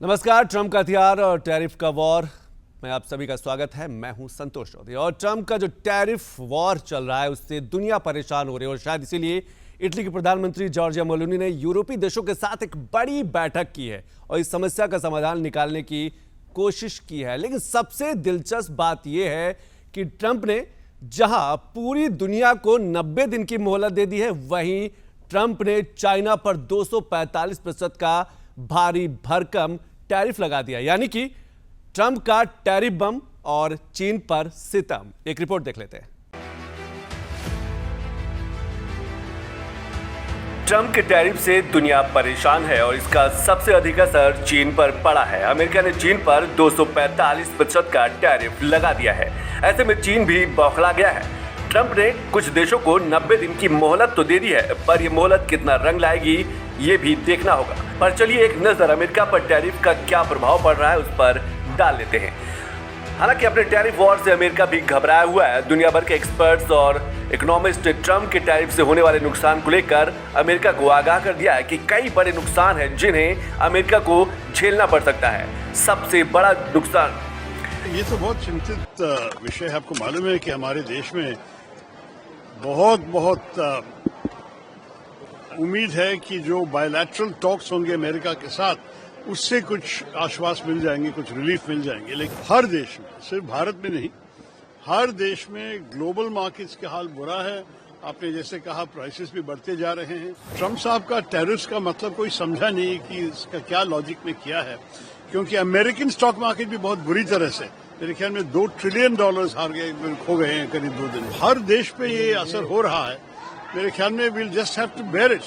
नमस्कार। ट्रंप का हथियार और टैरिफ का वॉर में आप सभी का स्वागत है। मैं हूं संतोष चौधरी। और ट्रंप का जो टैरिफ वॉर चल रहा है उससे दुनिया परेशान हो रही है और शायद इसीलिए इटली के प्रधानमंत्री जॉर्जिया मेलोनी ने यूरोपीय देशों के साथ एक बड़ी बैठक की है और इस समस्या का समाधान निकालने की कोशिश की है। लेकिन सबसे दिलचस्प बात यह है कि ट्रंप ने जहां पूरी दुनिया को 90 दिन की मोहलत दे दी है, वहीं ट्रंप ने चाइना पर 245% का भारी भरकम टैरिफ लगा दिया। यानी कि ट्रंप का टैरिफ बम और चीन पर सितम। एक रिपोर्ट देख लेते हैं। ट्रंप के टैरिफ से दुनिया परेशान है और इसका सबसे अधिक असर चीन पर पड़ा है। अमेरिका ने चीन पर 245% का टैरिफ लगा दिया है। ऐसे में चीन भी बौखला गया है। ट्रंप ने कुछ देशों को 90 दिन की मोहलत तो दे दी है, पर यह मोहलत कितना रंग लाएगी ये भी देखना होगा। पर चलिए एक नजर अमेरिका पर टैरिफ का क्या प्रभाव पड़ रहा है उस पर डाल लेते हैं। हालांकि अपने टैरिफ वॉर से अमेरिका भी घबराया हुआ है। दुनिया भर के एक्सपर्ट्स और इकोनॉमिस्ट ट्रंप के टैरिफ से होने वाले नुकसान को लेकर अमेरिका को आगाह कर दिया है कि कई बड़े नुकसान हैं जिन्हें अमेरिका को झेलना पड़ सकता है। सबसे बड़ा नुकसान, ये तो बहुत चिंतित विषय है। आपको मालूम है कि हमारे देश में बहुत उम्मीद है कि जो बायलैटरल टॉक्स होंगे अमेरिका के साथ उससे कुछ आश्वास मिल जाएंगे, कुछ रिलीफ मिल जाएंगे। लेकिन हर देश में, सिर्फ भारत में नहीं, हर देश में ग्लोबल मार्केट्स का हाल बुरा है। आपने जैसे कहा प्राइसेस भी बढ़ते जा रहे हैं। ट्रंप साहब का टैरिफ्स का मतलब कोई समझा नहीं कि इसका क्या लॉजिक में किया है, क्योंकि अमेरिकन स्टॉक मार्केट भी बहुत बुरी तरह से, मेरे ख्याल में $2 ट्रिलियन खो गए हैं करीब 2 दिन। हर देश पे ये असर हो रहा है। मेरे ख्याल में we'll just have to bear it.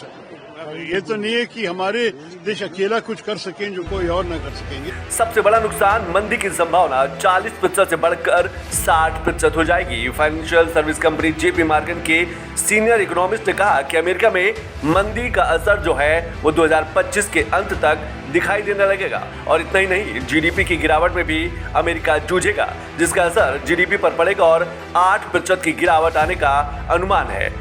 ये तो नहीं है कि हमारे देश अकेला कुछ कर सकें जो कोई और ना कर सकेंगे। सबसे बड़ा नुकसान, मंदी की संभावना 40% से बढ़कर 60% हो जाएगी। Financial service company JP Morgan के सीनियर इकोनॉमिस्ट ने कहा कि अमेरिका में मंदी का असर जो है वो 2025 के अंत तक दिखाई देने लगेगा। और इतना ही नहीं, जीडीपी की गिरावट में भी अमेरिका जूझेगा, जिसका असर जीडीपी पर पड़ेगा और 8% की गिरावट आने का अनुमान है।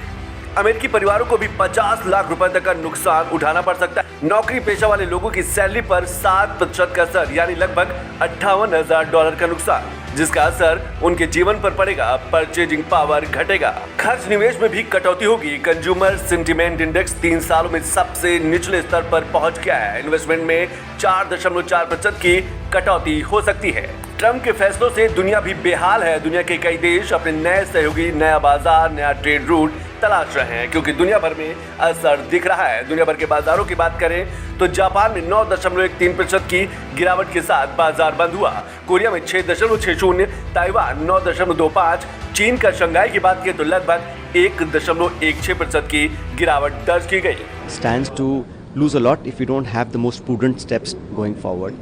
अमेरिकी परिवारों को भी 50 लाख रुपए तक का नुकसान उठाना पड़ सकता है। नौकरी पेशा वाले लोगों की सैलरी पर 7% का असर, यानी लगभग $58,000 का नुकसान, जिसका असर उनके जीवन पर पड़ेगा। परचेजिंग पावर घटेगा। खर्च निवेश में भी कटौती होगी। कंज्यूमर सेंटिमेंट इंडेक्स 3 सालों में सबसे निचले स्तर पर पहुंच गया है। इन्वेस्टमेंट में 4.4% की कटौती हो सकती है। ट्रंप के फैसलों से दुनिया भी बेहाल है। दुनिया के कई देश अपने नए सहयोगी, नया बाजार, नया ट्रेड रूट तलाश रहे हैं, क्योंकि दुनिया भर में असर दिख रहा है। दुनिया भर के बाजारों की बात करें तो जापान में 9.13% की गिरावट के साथ बाजार बंद हुआ। कोरिया में 6.60, ताइवान 9.25, चीन का शंघाई की बात करें तो लगभग 1.16% की गिरावट दर्ज की गई। Stands to lose a lot if we don't have the most prudent steps going forward,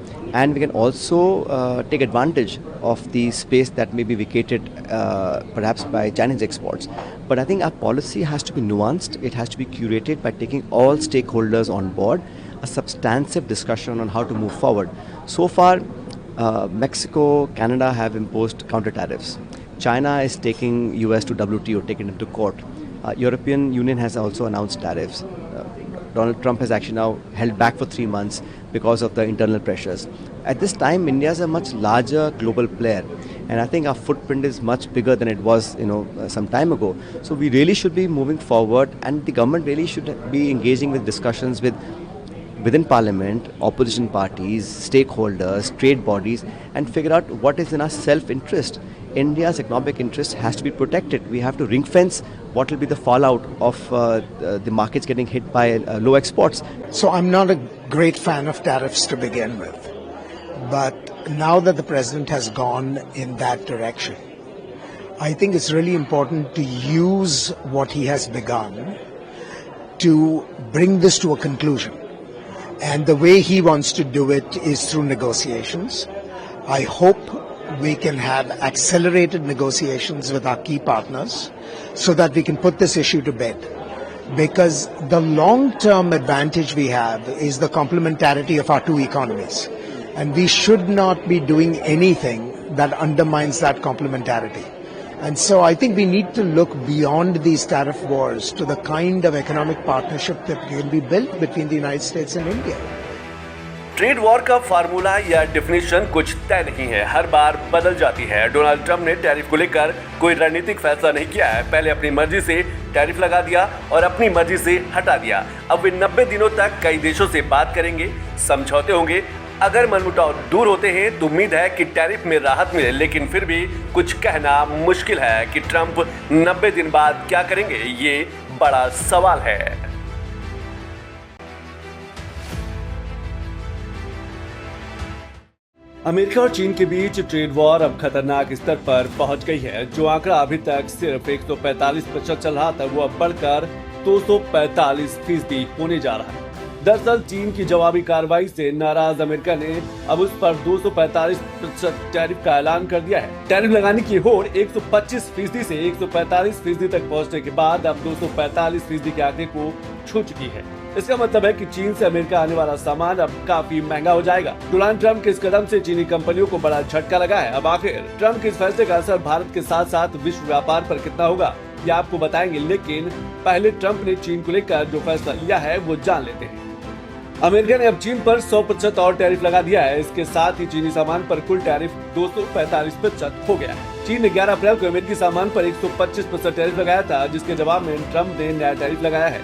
and we can also take advantage of the space that may be vacated perhaps by Chinese exports. But I think our policy has to be nuanced. It has to be curated by taking all stakeholders on board, a substantive discussion on how to move forward. So far, Mexico, Canada have imposed counter tariffs. China is taking US to WTO, taking it to court. European Union has also announced tariffs. Donald Trump has actually now held back for 3 months because of the internal pressures. At this time, India is a much larger global player, and I think our footprint is much bigger than it was, some time ago. So we really should be moving forward, and the government really should be engaging with discussions within Parliament, opposition parties, stakeholders, trade bodies, and figure out what is in our self-interest. India's economic interest has to be protected. We have to ring fence what will be the fallout of the markets getting hit by low exports. So I'm not a great fan of tariffs to begin with. But now that the president has gone in that direction, I think it's really important to use what he has begun to bring this to a conclusion. And the way he wants to do it is through negotiations. I hope we can have accelerated negotiations with our key partners so that we can put this issue to bed. Because the long-term advantage we have is the complementarity of our two economies. And we should not be doing anything that undermines that complementarity. And so I think we need to look beyond these tariff wars to the kind of economic partnership that can be built between the United States and India. Trade war का formula या definition कुछ तय नहीं है, हर बार बदल जाती है। Donald Trump ने टैरिफ को लेकर कोई रणनीतिक फैसला नहीं किया है। पहले अपनी मर्जी से टैरिफ लगा दिया और अपनी मर्जी से हटा दिया। अब वे 90 दिनों तक कई देशों से बात करेंगे, समझौते होंगे। अगर मनमुटाव दूर होते हैं तो उम्मीद है कि टैरिफ में राहत मिले, लेकिन फिर भी कुछ कहना मुश्किल है कि ट्रंप 90 दिन बाद क्या करेंगे, ये बड़ा सवाल है। अमेरिका और चीन के बीच ट्रेड वॉर अब खतरनाक स्तर पर पहुंच गई है। जो आंकड़ा अभी तक सिर्फ 145% चल रहा था, वो अब बढ़कर 245% होने जा रहा है। दरअसल चीन की जवाबी कार्रवाई से नाराज अमेरिका ने अब उस पर 245% टैरिफ का ऐलान कर दिया है। टैरिफ लगाने की होड़ 125% से 145% तक पहुंचने के बाद अब 245% के आंकड़े को छू चुकी है। इसका मतलब है कि चीन से अमेरिका आने वाला सामान अब काफी महंगा हो जाएगा। डोनाल्ड ट्रंप के इस कदम से चीनी कंपनियों को बड़ा झटका लगा है। अब आखिर ट्रंप के इस फैसले का असर भारत के साथ साथ विश्व व्यापार पर कितना होगा, ये आपको बताएंगे। लेकिन पहले ट्रंप ने चीन को लेकर जो फैसला लिया है वो जान लेते हैं। अमेरिका ने अब चीन पर 100% और टैरिफ लगा दिया है। इसके साथ ही चीनी सामान पर कुल टैरिफ 245% हो गया है। चीन ने 11 अप्रैल को अमेरिकी सामान पर 125% टैरिफ लगाया था, जिसके जवाब में ट्रंप ने नया टैरिफ लगाया है।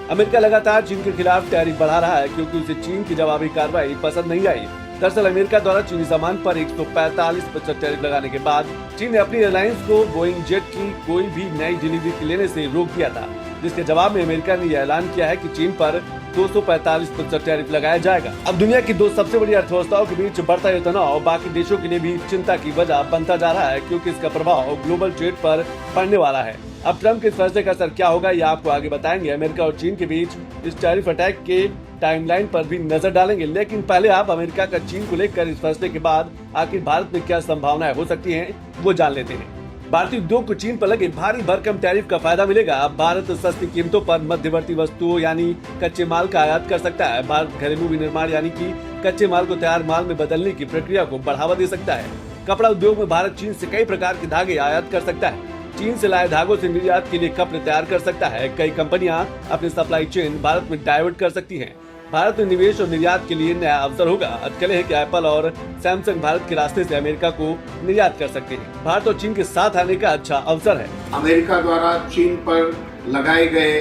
अमेरिका लगातार चीन के खिलाफ टैरिफ बढ़ा रहा है क्योंकि उसे चीन की जवाबी कार्रवाई पसंद नहीं आई। दरअसल अमेरिका द्वारा चीनी सामान पर 145% टैरिफ लगाने के बाद चीन ने अपनी एयरलाइंस को बोइंग जेट की कोई भी नई डिलीवरी लेने से रोक दिया था, जिसके जवाब में अमेरिका ने यह ऐलान किया है कि चीन पर 245% टैरिफ लगाया जाएगा। अब दुनिया की दो सबसे बड़ी अर्थव्यवस्थाओं के बीच बढ़ता यह तनाव बाकी देशों के लिए भी चिंता की वजह बनता जा रहा है, क्योंकि इसका प्रभाव ग्लोबल ट्रेड पर पड़ने वाला है। अब ट्रंप के इस फैसले का असर क्या होगा, ये आपको आगे बताएंगे। अमेरिका और चीन के बीच इस टैरिफ अटैक के टाइमलाइन पर भी नजर डालेंगे, लेकिन पहले आप अमेरिका का चीन को लेकर इस फैसले के बाद आखिर भारत में क्या संभावनाएं हो सकती हैं, वो जान लेते हैं। भारतीय उद्योग को चीन पर लगे भारी भरकम टैरिफ का फायदा मिलेगा। अब भारत सस्ती कीमतों पर मध्यवर्ती वस्तुओं यानी कच्चे माल का आयात कर सकता है। भारत घरेलू विनिर्माण यानी कि कच्चे माल को तैयार माल में बदलने की प्रक्रिया को बढ़ावा दे सकता है। कपड़ा उद्योग में भारत चीन से कई प्रकार के धागे आयात कर सकता है। चीन से लाए धागों से निर्यात के लिए कपड़े तैयार कर सकता है। कई कंपनियां अपनी सप्लाई चेन भारत में डाइवर्ट कर सकती हैं। भारत में निवेश और निर्यात के लिए नया अवसर होगा। अटकलें हैं कि एप्पल और सैमसंग भारत के रास्ते से अमेरिका को निर्यात कर सकते हैं। भारत और चीन के साथ आने का अच्छा अवसर है। अमेरिका द्वारा चीन पर लगाए गए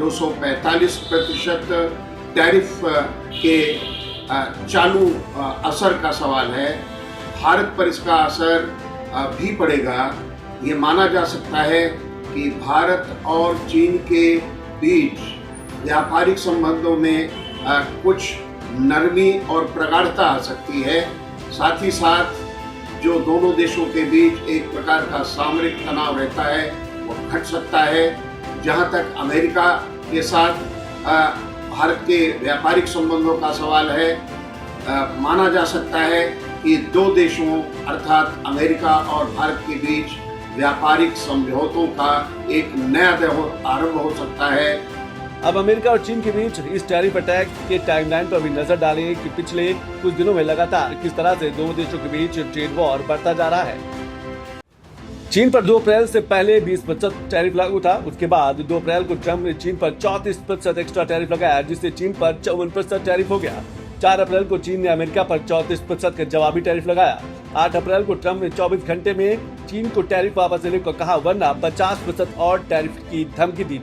245% टैरिफ के चालू असर का सवाल है। भारत पर इसका असर भी पड़ेगा। ये माना जा सकता है कि भारत और चीन के बीच व्यापारिक संबंधों में कुछ नरमी और प्रगाढ़ता आ सकती है। साथ ही साथ जो दोनों देशों के बीच एक प्रकार का सामरिक तनाव रहता है वो घट सकता है। जहां तक अमेरिका के साथ भारत के व्यापारिक संबंधों का सवाल है, माना जा सकता है कि दो देशों अर्थात अमेरिका और भारत के बीच व्यापारिक समझौतों का एक नया दौर आरंभ हो सकता है। अब अमेरिका और चीन के बीच इस टैरिफ अटैक के टाइमलाइन पर भी नजर डालें कि पिछले कुछ दिनों में लगातार किस तरह से दोनों देशों के बीच ट्रेड वॉर बढ़ता जा रहा है। चीन पर 2 अप्रैल से पहले 20% टैरिफ लागू था। उसके बाद 2 अप्रैल को ट्रंप ने चीन पर 34% एक्स्ट्रा टैरिफ लगाया, जिससे चीन पर 54% टैरिफ हो गया। 4 अप्रैल को चीन ने अमेरिका पर 34% का जवाबी टैरिफ लगाया। 8 अप्रैल को ट्रंप ने 24 घंटे में चीन को टैरिफ वापस लेने को कहा, वरना 50% और टैरिफ की धमकी दी।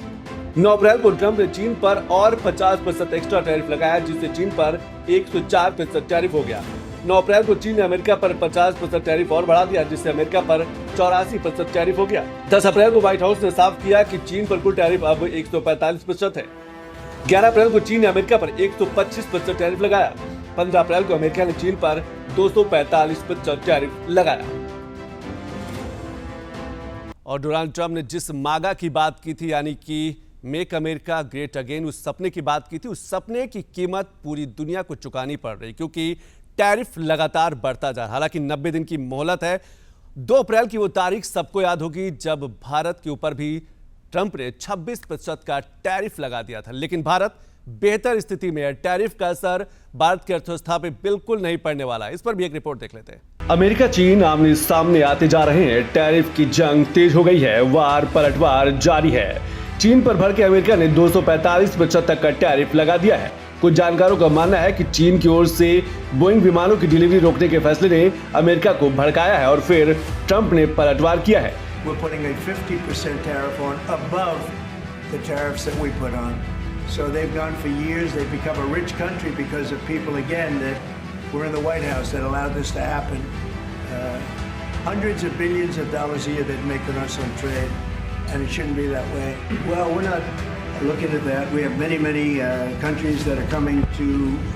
9 अप्रैल को ट्रंप ने चीन पर और 50% एक्स्ट्रा टैरिफ लगाया, जिससे चीन पर 104% टैरिफ हो गया। 9 अप्रैल को चीन ने अमेरिका पर 50% टैरिफ और बढ़ा दिया, जिससे अमेरिका पर 84% टैरिफ हो गया। 10 अप्रैल को व्हाइट हाउस ने साफ किया कि चीन पर कुल टैरिफ अब 145% है। 11 अप्रैल को चीन ने अमेरिका पर 125% टैरिफ लगाया। 15 अप्रैल को अमेरिका ने चीन पर 245% टैरिफ लगाया। और डोनाल्ड ट्रंप ने जिस मागा की बात की थी, यानी कि मेक अमेरिका ग्रेट अगेन, उस सपने की बात की थी, उस सपने की कीमत पूरी दुनिया को चुकानी पड़ रही, क्योंकि टैरिफ लगातार बढ़ता जा रहा। हालांकि 90 दिन की मोहलत है। 2 अप्रैल की वो तारीख सबको याद होगी जब भारत के ऊपर भी ट्रंप ने 26% का टैरिफ लगा दिया था। लेकिन भारत बेहतर स्थिति में है। टैरिफ का असर भारत की अर्थव्यवस्था पे बिल्कुल नहीं पड़ने वाला है। इस पर भी एक रिपोर्ट देख लेते हैं। अमेरिका चीन आमने सामने आते जा रहे हैं। टैरिफ की जंग तेज हो गई है। वार पलटवार जारी है। चीन पर भड़के अमेरिका ने 245% तक का टैरिफ लगा दिया है। कुछ जानकारों का मानना है कि चीन की ओर से बोइंग विमानों की डिलीवरी रोकने के फैसले ने अमेरिका को भड़काया है और फिर ट्रंप ने पलटवार किया है। We're putting a 50% tariff on above the tariffs that we put on. So they've gone for years. They've become a rich country because of people, again, that were in the White House that allowed this to happen. Hundreds of billions of dollars a year they'd make on us on trade, and it shouldn't be that way. Well, we're not looking at that. We have many countries that are coming to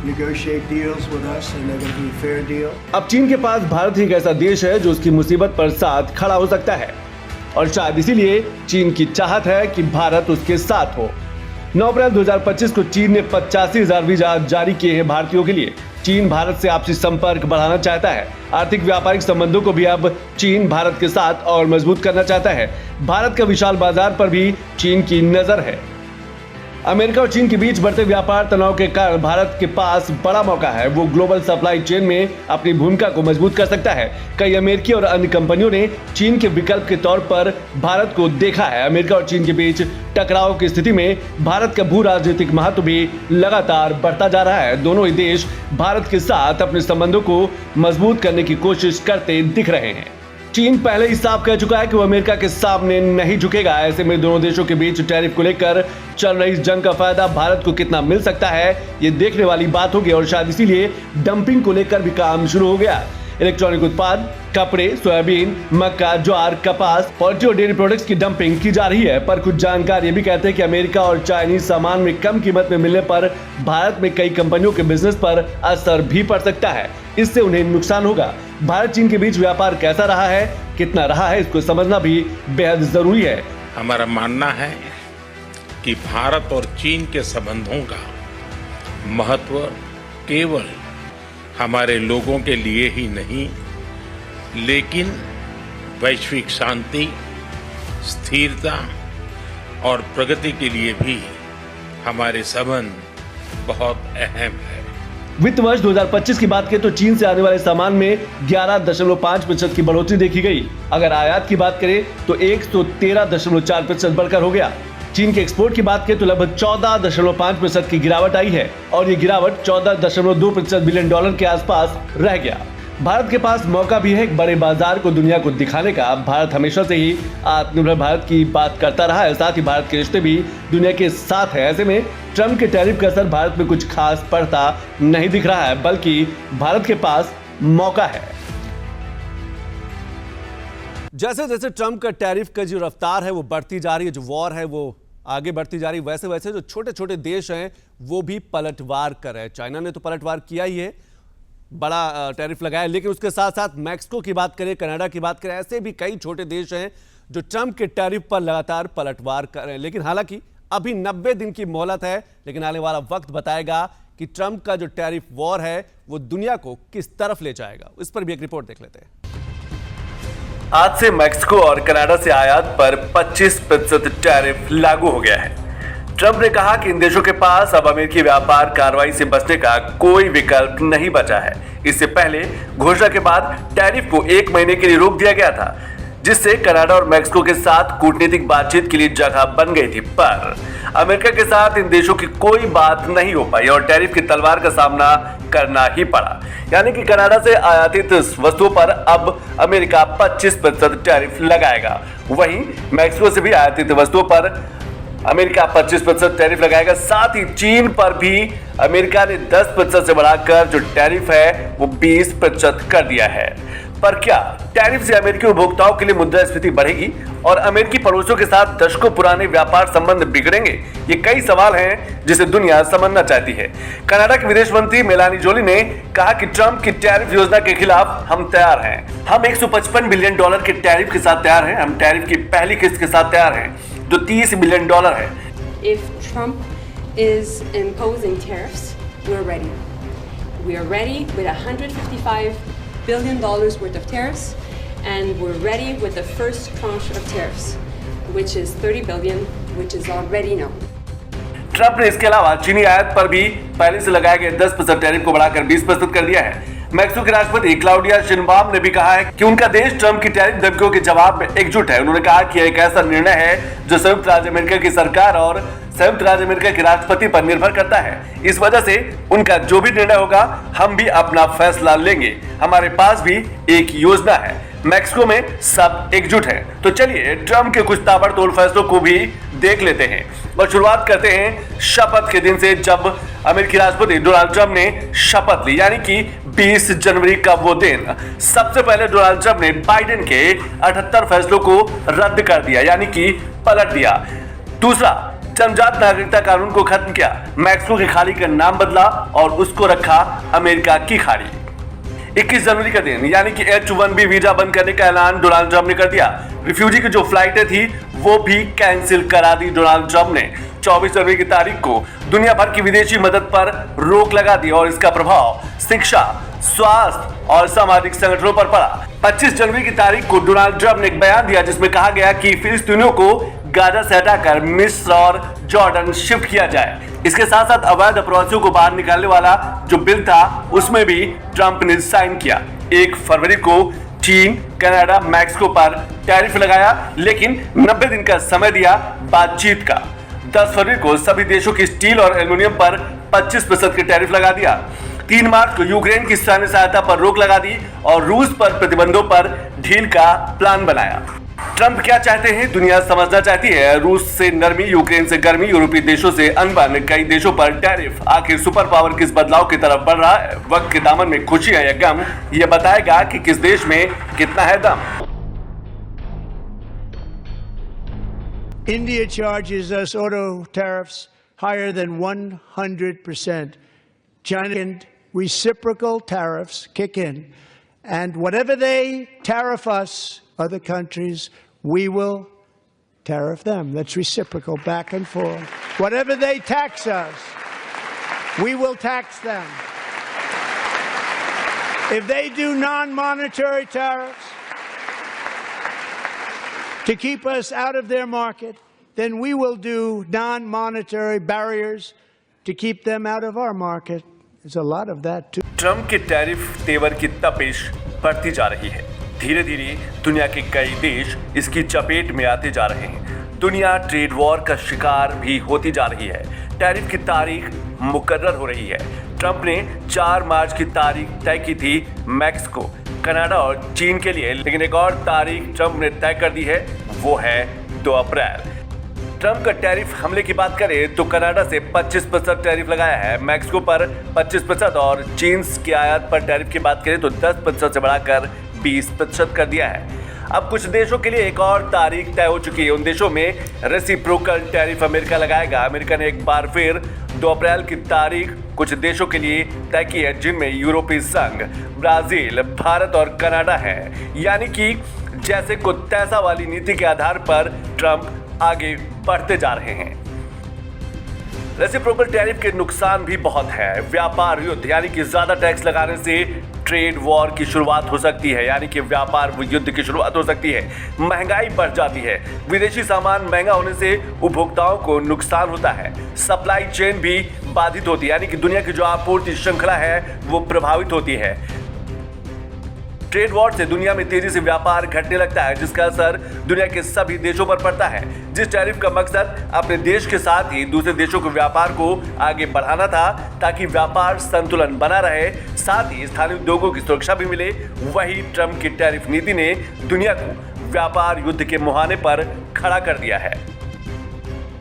negotiate deals with us, and they're going to be a fair deal. अब चीन के पास भारत ही एक ऐसा देश है जो उसकी मुसीबत पर साथ खड़ा हो सकता है और शायद इसीलिए चीन की चाहत है कि भारत उसके साथ हो। 9 अप्रैल 2025 को चीन ने 85,000 वीजा जारी किए हैं भारतीयों के लिए। चीन भारत से आपसी संपर्क बढ़ाना चाहता है। आर्थिक व्यापारिक संबंधों को भी अब चीन भारत के साथ और मजबूत करना चाहता है। भारत का विशाल बाजार पर भी चीन की नजर है। अमेरिका और चीन के बीच बढ़ते व्यापार तनाव के कारण भारत के पास बड़ा मौका है। वो ग्लोबल सप्लाई चेन में अपनी भूमिका को मजबूत कर सकता है। कई अमेरिकी और अन्य कंपनियों ने चीन के विकल्प के तौर पर भारत को देखा है। अमेरिका और चीन के बीच टकराव की स्थिति में भारत का भू राजनीतिक महत्व भी लगातार बढ़ता जा रहा है। दोनों ही देश भारत के साथ अपने संबंधों को मजबूत करने की कोशिश करते दिख रहे हैं। चीन पहले ही साफ कह चुका है कि वो अमेरिका के सामने नहीं झुकेगा। ऐसे में दोनों देशों के बीच टैरिफ को लेकर चल रही इस जंग का फायदा भारत को कितना मिल सकता है, ये देखने वाली बात होगी और शायद इसीलिए डंपिंग को लेकर भी काम शुरू हो गया। इलेक्ट्रॉनिक उत्पाद, कपड़े, सोयाबीन, मक्का, ज्वार, कपास, पोल्ट्री और डेयरी प्रोडक्ट्स की डंपिंग की जा रही है। पर कुछ जानकार ये भी कहते हैं कि अमेरिका और चाइनीज सामान में कम कीमत में मिलने पर भारत में कई कंपनियों के बिजनेस पर असर भी पड़ सकता है। इससे उन्हें नुकसान होगा। भारत चीन के बीच व्यापार कैसा रहा है, कितना रहा है, इसको समझना भी बेहद जरूरी है। हमारा मानना है कि भारत और चीन के संबंधों का महत्व केवल हमारे लोगों के लिए ही नहीं, लेकिन वैश्विक शांति, स्थिरता और प्रगति के लिए भी हमारे संबंध बहुत अहम है। वित्त वर्ष 2025 की बात करें तो चीन से आने वाले सामान में 11.5% की बढ़ोतरी देखी गई। अगर आयात की बात करें तो 113.4% बढ़कर हो गया। चीन के एक्सपोर्ट की बात करें तो लगभग 14.5% की गिरावट आई है और ये गिरावट 14.2% बिलियन डॉलर के आसपास रह गया। भारत के पास मौका भी है एक बड़े बाजार को दुनिया को दिखाने का। भारत हमेशा से ही आत्मनिर्भर भारत की बात करता रहा है, साथ ही भारत के रिश्ते भी दुनिया के साथ है। ऐसे में ट्रंप के टैरिफ का असर भारत में कुछ खास पड़ता नहीं दिख रहा है, बल्कि भारत के पास मौका है। जैसे जैसे ट्रंप का टैरिफ का जो रफ्तार है वो बढ़ती जा रही है, जो वॉर है वो आगे बढ़ती जा रही है, वैसे वैसे जो छोटे छोटे देश हैं वो भी पलटवार कर रहे हैं। चाइना ने तो पलटवार किया ही है, बड़ा टैरिफ लगाया, लेकिन उसके साथ साथ मैक्सिको की बात करें, कनाडा की बात करें, ऐसे भी कई छोटे देश हैं जो ट्रंप के टैरिफ पर लगातार पलटवार कर रहे हैं। लेकिन हालांकि अभी 90 दिन की मोहलत है, लेकिन आने वाला वक्त बताएगा कि ट्रंप का जो टैरिफ वॉर है वो दुनिया को किस तरफ ले जाएगा। इस पर भी एक रिपोर्ट देख लेते हैं। आज से मैक्सिको और कनाडा से आयात पर 25% टैरिफ लागू हो गया है। ट्रंप ने कहा कि इन देशों के पास अब अमेरिकी व्यापार कार्रवाई से बचने का कोई विकल्प नहीं बचा है। इससे पहले घोषणा के बाद टैरिफ को 1 महीने के लिए रोक दिया गया था, जिससे कनाडा और मैक्सिको के साथ कूटनीतिक बातचीत के लिए जगह बन गई थी। पर अमेरिका के साथ इन देशों की कोई बात नहीं हो पाई और टैरिफ की तलवार का सामना करना ही पड़ा। यानी कि कनाडा से आयातित वस्तुओं पर अब अमेरिका 25% टैरिफ लगाएगा। वहीं मैक्सिको से भी आयातित वस्तुओं पर अमेरिका 25% टैरिफ लगाएगा। साथ ही चीन पर भी अमेरिका ने 10% से बढ़ाकर जो टैरिफ है वो 20% कर दिया है। पर क्या टैरिफ से अमेरिकी उपभोक्ताओं के लिए मुद्रास्फीति बढ़ेगी और अमेरिकी पड़ोसियों के साथ दशकों पुराने व्यापार संबंध बिगड़ेंगे? ये कई सवाल हैं जिसे दुनिया समझना चाहती है। कनाडा की विदेश मंत्री मेलानी जोली ने कहा कि ट्रंप की टैरिफ योजना के खिलाफ हम तैयार हैं। हम $155 बिलियन के टैरिफ के साथ तैयार हैं। हम टैरिफ की पहली किस्त के साथ तैयार हैं जो $30 बिलियन है। If Trump is imposing tariffs, we're ready. We are ready with $155 billion worth of tariffs, and we're ready with the first tranche of tariffs, which is $30 billion, which is already known. Trump ने इसके अलावा चीनी आयात पर भी पहले से लगाए गए 10% टैरिफ को बढ़ाकर 20% कर दिया है। मैक्सिको के राष्ट्रपति क्लाउडिया शिनबाम ने भी कहा है कि उनका देश ट्रंप की टैरिफ धमकियों के जवाब में एकजुट है। उन्होंने कहा कि एक ऐसा निर्णय है जो संयुक्त राज्य अमेरिका की सरकार और संयुक्त राज्य अमेरिका के राष्ट्रपति पर निर्भर करता है। इस वजह से उनका जो भी निर्णय होगा हम भी अपना फैसला लेंगे। हमारे पास भी एक योजना है। मैक्सिको में सब एकजुट हैं। तो चलिए ट्रंप के कुछ ताबड़तोड़ फैसलों को भी देख लेते हैं और शुरुआत करते हैं शपथ के दिन से, जब अमेरिकी राष्ट्रपति डोनाल्ड ट्रंप ने शपथ ली, यानी कि 20 जनवरी का वो दिन। सबसे पहले डोनाल्ड ट्रंप ने बाइडेन के 78 फैसलों को रद्द कर दिया, यानी कि पलट दिया। दूसरा, जन्मजात नागरिकता कानून को खत्म किया। मैक्सिको की खाड़ी का नाम बदला और उसको रखा अमेरिका की खाड़ी। 21 जनवरी का दिन, यानी कि H-1B वीजा बंद करने का ऐलान डोनाल्ड ट्रंप ने कर दिया। रिफ्यूजी की जो फ्लाइटें थी वो भी कैंसिल करा दी डोनाल्ड ट्रंप ने। 24 जनवरी की तारीख को दुनिया भर की विदेशी मदद पर रोक लगा दी और इसका प्रभाव शिक्षा, स्वास्थ्य और सामाजिक संगठनों पर पड़ा। 25 जनवरी की तारीख को डोनाल्ड ट्रंप ने एक बयान दिया जिसमें कहा गया कि फिलिस्तीनियों को गाजा से हटाकर मिस्र और जॉर्डन शिफ्ट किया जाए। इसके साथ साथ अवैध अप्रवासियों को बाहर निकालने वाला जो बिल था उसमें भी ट्रंप ने साइन किया। 1 फरवरी को चीन, कनाडा, मैक्सिको पर टैरिफ लगाया, लेकिन 90 दिन का समय दिया बातचीत का। 10 फरवरी को सभी देशों की स्टील और एल्युमिनियम पर 25% के टैरिफ लगा दिया। 3 मार्च को यूक्रेन की सैन्य सहायता पर रोक लगा दी और रूस पर प्रतिबंधों पर ढील का प्लान बनाया। ट्रंप क्या चाहते हैं दुनिया समझना चाहती है। रूस से नरमी, यूक्रेन से गर्मी, यूरोपीय देशों से अनबन, कई देशों पर टैरिफ। आखिर सुपर पावर किस बदलाव की तरफ बढ़ रहा है? वक्त के दामन में खुशी है या गम, यह बताएगा कि किस देश में कितना है दम। India charges us auto tariffs higher than 100%. China and reciprocal tariffs kick in, and whatever they tariff us, other countries, we will tariff them. That's reciprocal, back and forth. Whatever they tax us, we will tax them. If they do non-monetary tariffs to keep us out of their market, then we will do non-monetary barriers to keep them out of our market. There's a lot of that too. Trump के tariff तेवर की तपिश बढ़ती जा रही है। धीरे धीरे दुनिया के कई देश इसकी चपेट में आते जा रहे हैं। दुनिया ट्रेड वॉर का शिकार भी होती जा रही है। टैरिफ की तारीख मुकर्रर हो रही है। ट्रंप ने 4 मार्च की तारीख तय की थी मैक्सिको, कनाडा और चीन के लिए, लेकिन एक और तारीख ट्रंप ने तय कर दी है, वो है 2 अप्रैल। ट्रंप का टैरिफ हमले की बात करें तो कनाडा से 25% टैरिफ लगाया है, मैक्सिको पर 25% और चीन की आयात पर टैरिफ की बात करें तो 10% से बढ़ाकर 20% कर दिया है। अब कुछ देशों के लिए एक और तारीख तय हो चुकी है। उन देशों में रेसिप्रोकल टैरिफ अमेरिका लगाएगा। अमेरिका ने एक बार फिर 2 अप्रैल की तारीख कुछ देशों के लिए तय की है, जिनमें यूरोपीय संघ, ब्राजील, भारत और कनाडा है। यानी कि जैसे को तैसा वाली नीति के आधार पर ट्रंप आगे बढ़ते जा रहे हैं। रेसिप्रोकल टैरिफ के नुकसान भी बहुत है। व्यापार युद्ध, यानी कि ज्यादा टैक्स लगाने से ट्रेड वॉर की शुरुआत हो सकती है, यानी कि व्यापार युद्ध की शुरुआत हो सकती है। महंगाई बढ़ जाती है। विदेशी सामान महंगा होने से उपभोक्ताओं को नुकसान होता है। सप्लाई चेन भी बाधित होती है, यानी कि दुनिया की जो आपूर्ति श्रृंखला है वो प्रभावित होती है। ट्रेड वॉर से दुनिया में तेजी से व्यापार घटने लगता है, जिसका असर दुनिया के सभी देशों पर पड़ता है। जिस टैरिफ का मकसद अपने देश के साथ ही दूसरे देशों के व्यापार को आगे बढ़ाना था ताकि व्यापार संतुलन बना रहे, साथ ही स्थानीय उद्योगों की सुरक्षा भी मिले, वही ट्रंप की टैरिफ नीति ने दुनिया को व्यापार युद्ध के मुहाने पर खड़ा कर दिया है।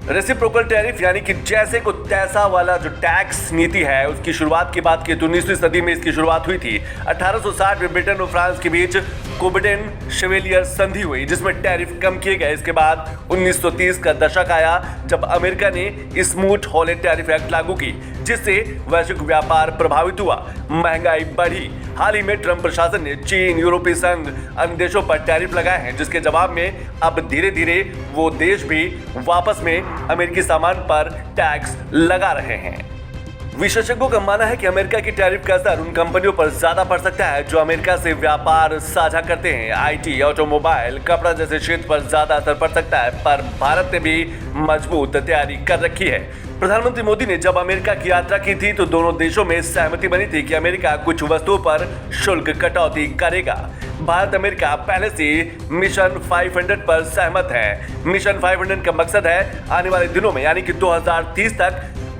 रेसिप्रोकल टैरिफ यानी कि जैसे को तैसा वाला जो टैक्स नीति है, उसकी शुरुआत की बात की तो 19वीं सदी में इसकी शुरुआत हुई थी। 1860 में ब्रिटेन और फ्रांस के बीच कोबेडेन शेवेलियर संधि हुई, जिसमें टैरिफ कम किए गए। इसके बाद 1930 का दशक आया जब अमेरिका ने स्मूथ हॉलेट टैरिफ एक्ट लागू की, जिससे वैश्विक व्यापार प्रभावित हुआ, महंगाई बढ़ी। हाल ही में ट्रंप प्रशासन ने चीन, यूरोपीय संघ, अन्य देशों पर टैरिफ लगाए हैं, जिसके जवाब में अब धीरे धीरे वो देश भी वापस में अमेरिकी सामान पर टैक्स लगा रहे हैं। विशेषज्ञों का मानना है कि अमेरिका की टैरिफ का असर उन कंपनियों पर ज्यादा पड़ सकता है जो अमेरिका से व्यापार साझा करते हैं। आईटी, ऑटोमोबाइल, कपड़ा जैसे क्षेत्र पर ज्यादा असर पड़ सकता है, पर भारत ने भी मजबूत तैयारी कर रखी है। प्रधानमंत्री मोदी ने जब अमेरिका की यात्रा की थी तो दोनों देशों में सहमति बनी थी कि अमेरिका कुछ वस्तुओं पर शुल्क कटौती करेगा। भारत अमेरिका पहले से मिशन 500 पर सहमत है। मिशन 500 का मकसद है आने वाले दिनों में यानी कि 2030 तक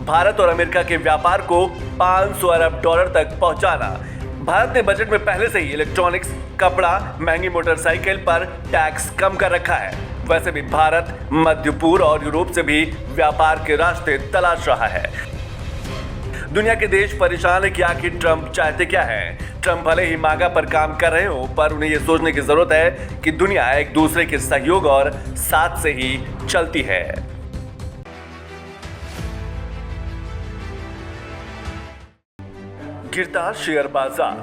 भारत और अमेरिका के व्यापार को $500 अरब तक पहुंचाना। भारत ने बजट में पहले से ही इलेक्ट्रॉनिक्स, कपड़ा, महंगी मोटरसाइकिल पर टैक्स कम कर रखा है। वैसे भी भारत मध्य पूर्व और यूरोप से भी व्यापार के रास्ते तलाश रहा है। दुनिया के देश परेशान है कि आखिर ट्रंप चाहते क्या है। ट्रंप भले ही मांगा पर काम कर रहे हो, पर उन्हें यह सोचने की जरूरत है कि दुनिया एक दूसरे के सहयोग और साथ से ही चलती है। गिरता शेयर बाजार।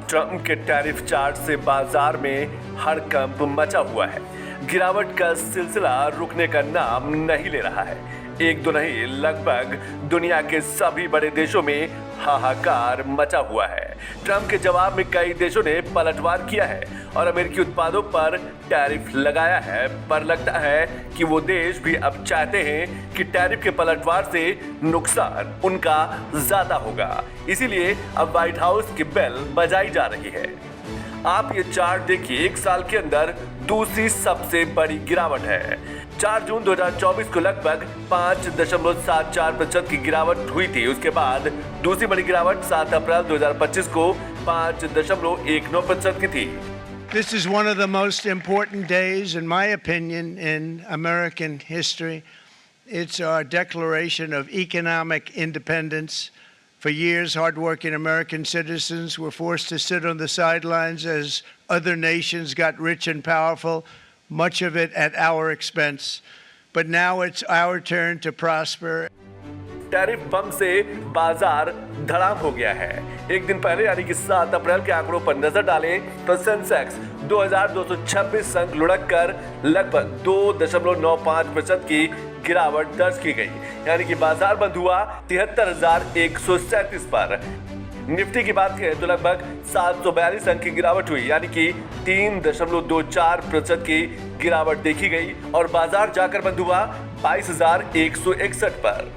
ट्रंप के टैरिफ चार्ट से बाजार में हड़कंप मचा हुआ है। गिरावट का सिलसिला रुकने का नाम नहीं ले रहा है। एक दो नहीं, लगभग दुनिया के सभी बड़े देशों में हाहाकार मचा हुआ है। ट्रंप के जवाब में कई देशों ने पलटवार किया है और अमेरिकी उत्पादों पर टैरिफ लगाया है, पर लगता है कि वो देश भी अब चाहते हैं कि टैरिफ के पलटवार से नुकसान उनका ज्यादा होगा। इसीलिए अब व्हाइट हाउस की बेल बजाई जा रही है। आप ये चार्ट देखिए, एक साल के अंदर दूसरी सबसे बड़ी गिरावट है। 4 जून 2024 को लगभग 5.74% की गिरावट हुई थी। उसके बाद दूसरी बड़ी गिरावट 7 अप्रैल 2025 को 5.19% की थी। This is one of the most important days, in my opinion, in American history. It's our declaration of economic independence. For years, hardworking American citizens were forced to sit on the sidelines as other nations got rich and powerful, much of it at our expense. But now it's our turn to prosper. Tariff bomb से बाजार धड़ाम हो गया है। एक दिन पहले यानी कि 7 अप्रैल के आंकड़ों पर नजर डालें तो सेंसेक्स 2226 अंक लुढ़क कर लगभग 2.95% की गिरावट दर्ज की गई, यानी कि बाजार बंद हुआ 73,137 पर। निफ्टी की बात करें तो लगभग 742 अंक की गिरावट हुई, यानी कि 3.24% की गिरावट देखी गई और बाजार जाकर बंद हुआ 22,161 पर।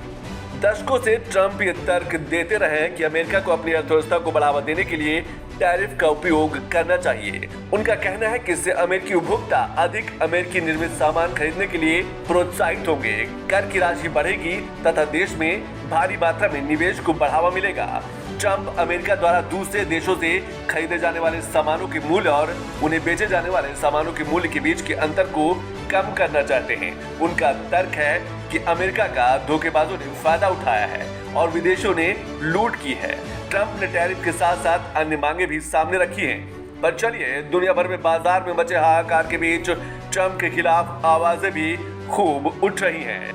दशकों से ट्रंप ये तर्क देते रहे कि अमेरिका को अपनी अर्थव्यवस्था को बढ़ावा देने के लिए टैरिफ का उपयोग करना चाहिए। उनका कहना है कि इससे अमेरिकी उपभोक्ता अधिक अमेरिकी निर्मित सामान खरीदने के लिए प्रोत्साहित होंगे, कर की राशि बढ़ेगी तथा देश में भारी मात्रा में निवेश को बढ़ावा मिलेगा। ट्रंप अमेरिका द्वारा दूसरे देशों से खरीदे जाने वाले सामानों के मूल्य और उन्हें बेचे जाने वाले सामानों के मूल्य के बीच के अंतर को कम करना चाहते हैं। उनका तर्क है कि अमेरिका का धोखेबाजों ने फायदा उठाया है और विदेशियों ने लूट की है। ट्रंप ने टैरिफ के साथ साथ अन्य मांगे भी सामने रखी हैं। पर चलिए, दुनिया भर में बाजार में मचे हाहाकार के बीच ट्रंप के खिलाफ आवाजें भी खूब उठ रही हैं।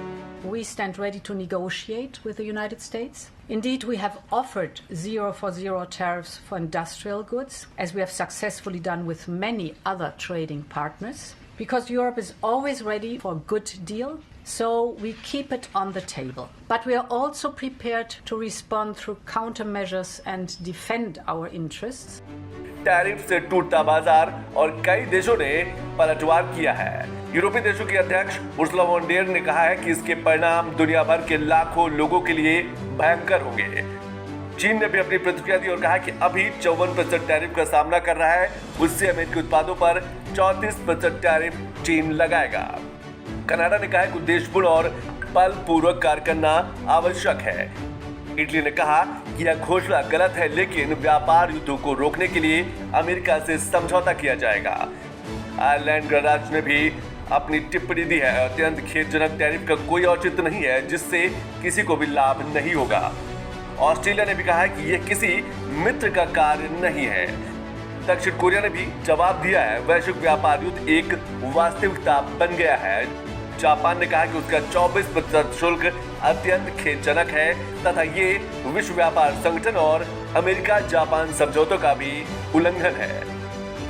We stand ready to negotiate with the United States. Indeed, we have offered 0 for 0 tariffs for industrial goods, as we have successfully done with many other trading partners, because Europe is always ready for a good deal. So we keep it on the table. But we are also prepared to respond through countermeasures and defend our interests. Tariff से टूटता बाजार और कई देशों ने पलटवार किया है। यूरोपीय देशों की अध्यक्ष उर्सुला वॉन डेर ने कहा है कि इसके परिणाम दुनिया भर के लाखों लोगों के लिए भयंकर होंगे। चीन ने भी अपनी प्रतिक्रिया दी और कहा कि अभी 54% टैरिफ का सामना कर रहा है, उससे अमेरिकी उत्पादों पर 34% टैरिफ चीन लगाएगा। कनाडा ने कहा कि उद्देश्यपूर्ण और बलपूर्वक कार्य करना आवश्यक है। इटली ने कहा कि यह घोषणा गलत है, लेकिन व्यापार युद्धों को रोकने के लिए अमेरिका से समझौता किया जाएगा। आयरलैंड गणराज्य ने भी अपनी टिप्पणी दी है। अत्यंत खेदजनक टैरिफ का कोई औचित्य नहीं है जिससे किसी को भी लाभ नहीं होगा। ऑस्ट्रेलिया ने भी कहा है कि यह किसी मित्र का कार्य नहीं है। दक्षिण कोरिया ने भी जवाब दिया है, वैश्विक व्यापार युद्ध एक वास्तविकता बन गया है। जापान ने कहा कि उसका 24% शुल्क अत्यंत खेदजनक है तथा ये विश्व व्यापार संगठन और अमेरिका जापान समझौतों का भी उल्लंघन है।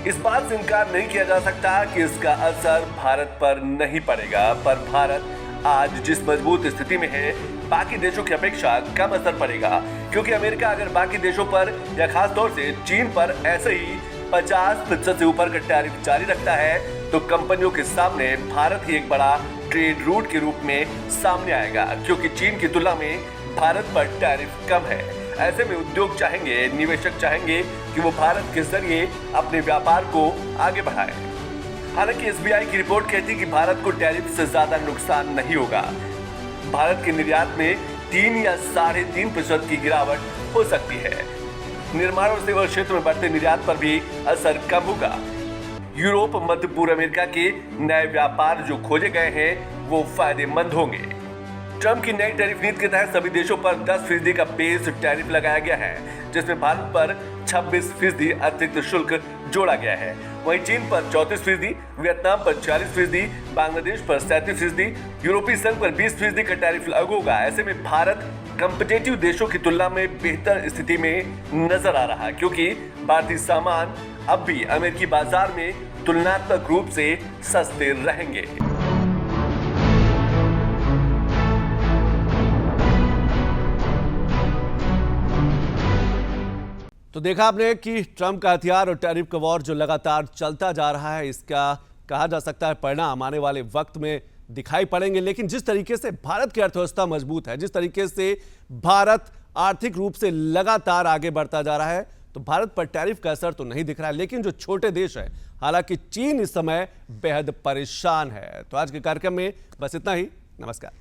इस बात से इनकार नहीं किया जा सकता कि इसका असर भारत पर नहीं पड़ेगा, पर भारत आज जिस मजबूत स्थिति में है, बाकी देशों की अपेक्षा कम असर पड़ेगा, क्योंकि अमेरिका अगर बाकी देशों पर या खास तौर से चीन पर ऐसे ही 50% से ऊपर का टैरिफ जारी रखता है तो कंपनियों के सामने भारत ही एक बड़ा ट्रेड रूट के रूप में सामने आएगा, क्योंकि चीन की तुलना में भारत पर टैरिफ कम है। ऐसे में उद्योग चाहेंगे, निवेशक चाहेंगे कि वो भारत के जरिए अपने व्यापार को आगे बढ़ाएं। हालांकि एसबीआई की रिपोर्ट कहती है कि भारत को टैरिफ से ज्यादा नुकसान नहीं होगा। भारत के निर्यात में 3 या 3.5% की गिरावट हो सकती है। निर्माण और सेवा क्षेत्र में बढ़ते निर्यात पर भी असर कम होगा। यूरोप, मध्य पूर्व अमेरिका के नए व्यापार जो खोजे गए हैं वो फायदेमंद होंगे। ट्रंप की नई टैरिफ नीति के तहत सभी देशों पर 10% का बेस टैरिफ लगाया गया है, जिसमें भारत पर 26% अतिरिक्त शुल्क जोड़ा गया है। वहीं चीन पर 34%, वियतनाम पर 40%, बांग्लादेश पर 37%, यूरोपीय संघ पर 20% का टैरिफ लागू होगा। ऐसे में भारत कॉम्पिटिटिव देशों की तुलना में बेहतर स्थिति में नजर आ रहा है, क्योंकि भारतीय सामान अब भी अमेरिकी बाजार में तुलनात्मक रूप से सस्ते रहेंगे। तो देखा आपने कि ट्रंप का हथियार और टैरिफ का वॉर जो लगातार चलता जा रहा है, इसका कहा जा सकता है परिणाम आने वाले वक्त में दिखाई पड़ेंगे। लेकिन जिस तरीके से भारत की अर्थव्यवस्था मजबूत है, जिस तरीके से भारत आर्थिक रूप से लगातार आगे बढ़ता जा रहा है, तो भारत पर टैरिफ का असर तो नहीं दिख रहा है। लेकिन जो छोटे देश है, हालांकि चीन इस समय बेहद परेशान है। तो आज के कार्यक्रम में बस इतना ही। नमस्कार।